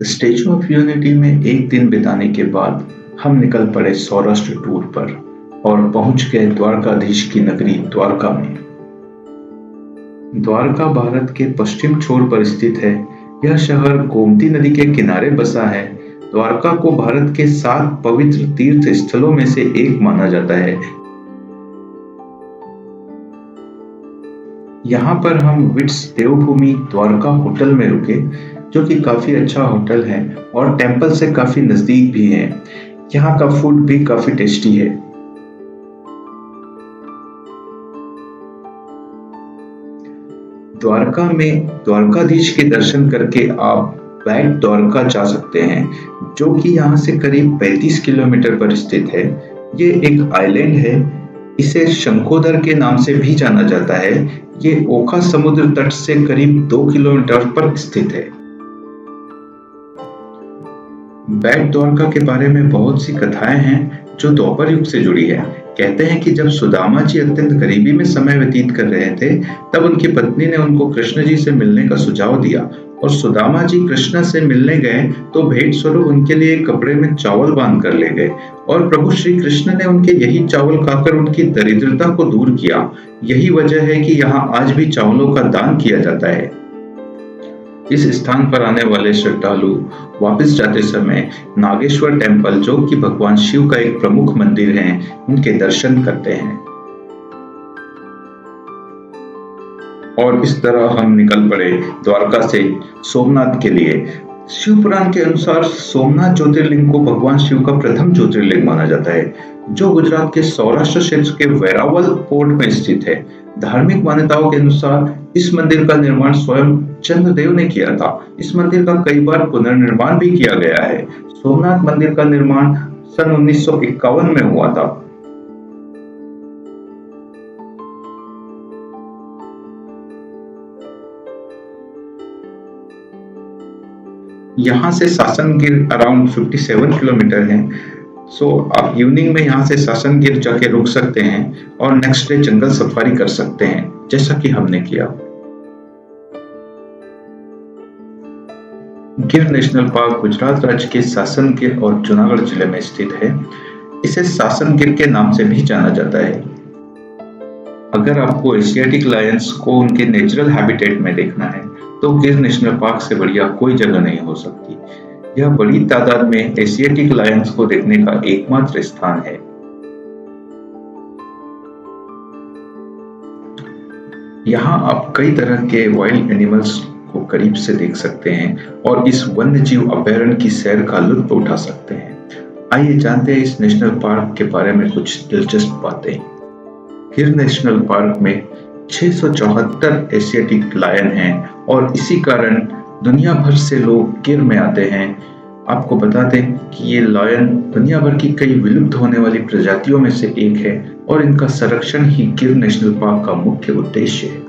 Statue of unity में एक दिन बिताने के बाद हम निकल पड़े सौराष्ट्र टूर पर और पहुंच गए द्वारकाधीश की नगरी द्वारका में। द्वारका भारत के पश्चिम छोर पर स्थित है। यह शहर गोमती नदी के किनारे बसा है। द्वारका को भारत के 7 पवित्र तीर्थ स्थलों में से एक माना जाता है। यहाँ पर हम विट्स देवभूमि द्वारका होटल में रुके, जो कि काफी अच्छा होटल है और टेम्पल से काफी नजदीक भी है। यहाँ का फूड भी काफी टेस्टी है। द्वारका में द्वारकाधीश के दर्शन करके आप बैक द्वारका जा सकते हैं, जो कि यहाँ से करीब 35 किलोमीटर पर स्थित है। ये एक आइलैंड है। इसे शंखोदर के नाम से भी जाना जाता है। ये ओखा समुद्र तट से करीब 2 किलोमीटर पर स्थित है। बैट द्वारका के बारे में बहुत सी कथाएं हैं जो द्वापर युग से जुड़ी है। कहते हैं कि जब सुदामा जी अत्यंत गरीबी में समय व्यतीत कर रहे थे, तब उनकी पत्नी ने उनको कृष्ण जी से मिलने का सुझाव दिया और सुदामा जी कृष्ण से मिलने गए तो भेंट स्वरूप उनके लिए कपड़े में चावल बांध कर ले गए और प्रभु श्री कृष्ण ने उनके यही चावल खाकर उनकी दरिद्रता को दूर किया। यही वजह है कि यहाँ आज भी चावलों का दान किया जाता है। इस स्थान पर आने वाले श्रद्धालु वापस जाते समय नागेश्वर टेम्पल, जो कि भगवान शिव का एक प्रमुख मंदिर है, उनके दर्शन करते हैं। और इस तरह हम निकल पड़े द्वारका से सोमनाथ के लिए। शिव पुराण के अनुसार सोमनाथ ज्योतिर्लिंग को भगवान शिव का प्रथम ज्योतिर्लिंग माना जाता है, जो गुजरात के सौराष्ट्र क्षेत्र के वेरावल पोर्ट में स्थित है। धार्मिक मान्यताओं के अनुसार इस मंदिर का निर्माण स्वयं चंद्रदेव ने किया था। इस मंदिर का कई बार पुनर्निर्माण भी किया गया है। सोमनाथ मंदिर का निर्माण सन 1951 में हुआ था। यहाँ से सासनगिर अराउंड 57 किलोमीटर है। आप इवनिंग में यहाँ से सासनगिर जाके रुक सकते हैं और नेक्स्ट डे जंगल सफारी कर सकते हैं, जैसा कि हमने किया। गिर नेशनल पार्क गुजरात राज्य के सासनगिर और जूनागढ़ जिले में स्थित है। इसे सासनगिर के नाम से भी जाना जाता है। अगर आपको एशियाटिक लायंस को उनके नेचुरल हैबिटेट में देखना है, तो गिर नेशनल पार्क से बढ़िया कोई जगह नहीं हो सकती। यह बड़ी तादाद में एशियाटिक लायंस को देखने का एकमात्र स्थान है। यहाँ आप कई तरह के वाइल्ड एनिमल्स को करीब से देख सकते हैं और इस वन्य जीव अभयारण्य की सैर का लुत्फ उठा सकते हैं। आइए जानते हैं इस नेशनल पार्क के बारे में कुछ दिलचस्प बातें। गिर नेशनल पार्क में 674 एशियाटिक लायन हैं और इसी कारण दुनिया भर से लोग गिर में आते हैं। आपको बता दें कि ये लायन दुनिया भर की कई विलुप्त होने वाली प्रजातियों में से एक है और इनका संरक्षण ही गिर नेशनल पार्क का मुख्य उद्देश्य है।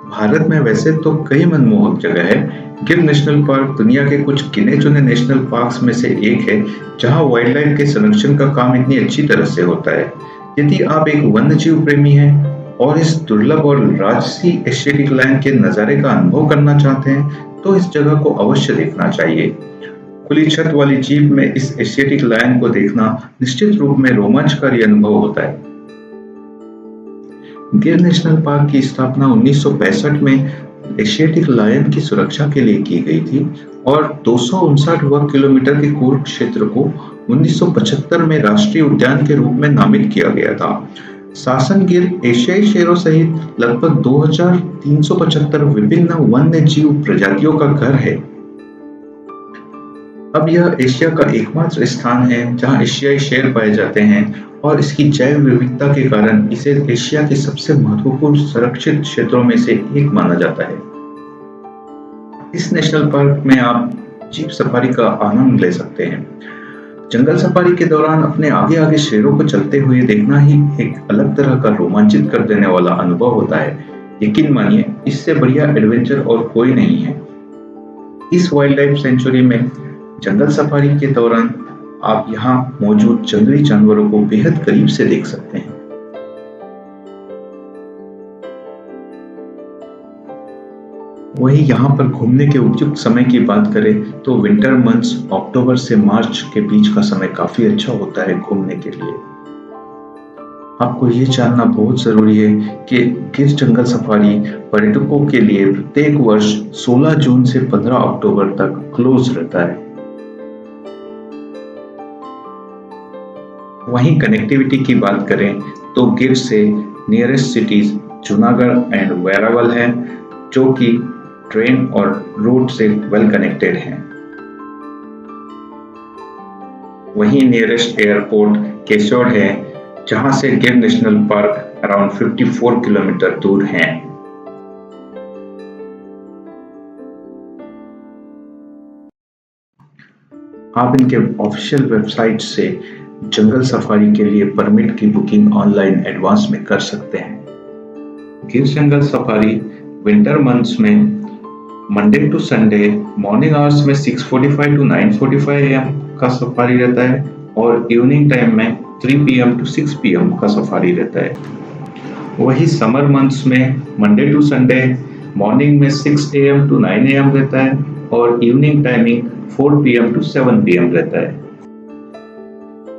भारत में वैसे तो कई मनमोहक जगह है। गिर नेशनल पार्क दुनिया के कुछ गिने चुने नेशनल पार्क्स में से एक है, जहां वाइल्ड लाइफ के संरक्षण का काम इतनी अच्छी तरह से होता है। यदि आप एक वन्य जीव प्रेमी हैं और इस दुर्लभ और राजसी एशियाटिक लायन के नजारे का अनुभव करना चाहते हैं, तो इस जगह को अवश्य देखना चाहिए। खुली छत वाली जीप में इस एशियाटिक लायन को देखना निश्चित रूप में रोमांचकारी अनुभव होता है। गिर नेशनल पार्क की स्थापना 1965 में एशियाटिक लायन की सुरक्षा के लिए की गई थी और 259 वर्ग किलोमीटर के कुल क्षेत्र को 1975 में राष्ट्रीय उद्यान के रूप में नामित किया गया था। सासनगिर एशियाई शेरों सहित लगभग 2375 विभिन्न वन्य जीव प्रजातियों का घर है। अब यह एशिया का एकमात्र स्थान है जहां एशियाई शेर पाए जाते हैं और इसकी जैव विविधता के कारण इसे एशिया के सबसे महत्वपूर्ण संरक्षित क्षेत्रों में से एक माना जाता है। इस नेशनल पार्क में आप जीप सफारी का आनंद ले सकते हैं। जंगल सफारी के दौरान अपने आगे आगे शेरों को चलते हुए देखना ही एक अलग तरह का रोमांचित कर देने वाला अनुभव होता है। यकीन मानिए, इससे बढ़िया एडवेंचर और कोई नहीं है। इस वाइल्ड लाइफ सेंचुरी में जंगल सफारी के दौरान आप यहाँ मौजूद जंगली जानवरों को बेहद करीब से देख सकते हैं। वहीं यहाँ पर घूमने के उपयुक्त समय की बात करें तो विंटर मंथ्स अक्टूबर से मार्च के बीच का समय काफी अच्छा होता है घूमने के लिए। आपको ये जानना बहुत जरूरी है कि गिर जंगल सफारी पर्यटकों के लिए प्रत्येक वर्ष 16 जून से 15 अक्टूबर तक क्लोज रहता है। वहीं कनेक्टिविटी की बात करें तो गिर से nearest cities Junagadh and Veraval है, जो कि ट्रेन और रोड से वेल कनेक्टेड हैं। वहीं नियरेस्ट एयरपोर्ट केसौड है, जहां से गिर नेशनल पार्क अराउंड 54 किलोमीटर दूर है। आप इनके ऑफिशियल वेबसाइट से जंगल सफारी के लिए परमिट की बुकिंग ऑनलाइन एडवांस में कर सकते हैं। Gir jungle safari winter months में Monday to Sunday morning hours में 6:45 to 9:45 AM का सफारी रहता है और इवनिंग टाइम में 3 PM to 6 PM का सफारी रहता है। वही समर मंथ्स में मंडे टू संडे मॉर्निंग में 6 AM to 9 AM रहता है और evening timing 4 PM to 7 PM रहता है।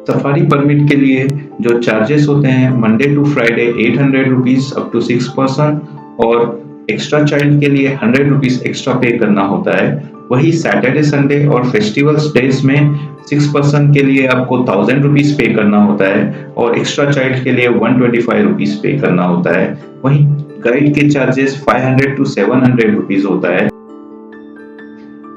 सफारी परमिट के लिए जो चार्जेस होते हैं Monday to Friday 800 rupees up to 6 person और एक्स्ट्रा चाइल्ड के लिए 100 रुपीज एक्स्ट्रा पे करना होता है। वही सैटरडे संडे और फेस्टिवल्स डेज में 6 पर्सन के लिए आपको 1000 रुपीज पे करना होता है और एक्स्ट्रा चाइल्ड के लिए 125 रुपीज पे करना होता है। वही गाइड के चार्जेस 500 to 700 रुपीज होता है।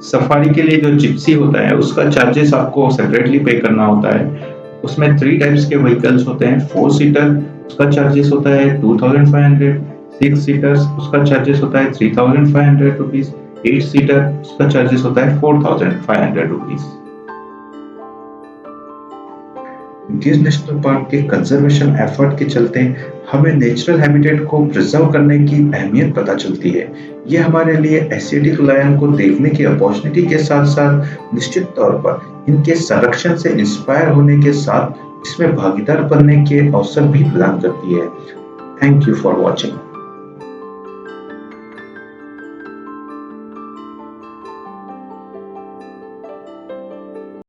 सफारी के लिए जो जिप्सी होता है उसका चार्जेस आपको सेपरेटली पे करना होता है। उसमें 3 टाइप्स के व्हीकल्स होते हैं। 4 सीटर उसका चार्जेस होता है 2500, 6 सीटर्स उसका चार्जेस होता है 3500 रुपीज, 8 सीटर उसका चार्जेस होता है 4500 रुपीज। गिर नेशनल पार्क के कंजर्वेशन एफर्ट के चलते हमें नेचुरल हैबिटेट को प्रिजर्व करने की अहमियत पता चलती है। ये हमारे लिए एशियाटिक लायन को देखने की अपॉर्चुनिटी के साथ साथ निश्चित तौर पर इनके संरक्षण से इंस्पायर होने के साथ इसमें भागीदार बनने के अवसर भी प्रदान करती है। Thank you for watching.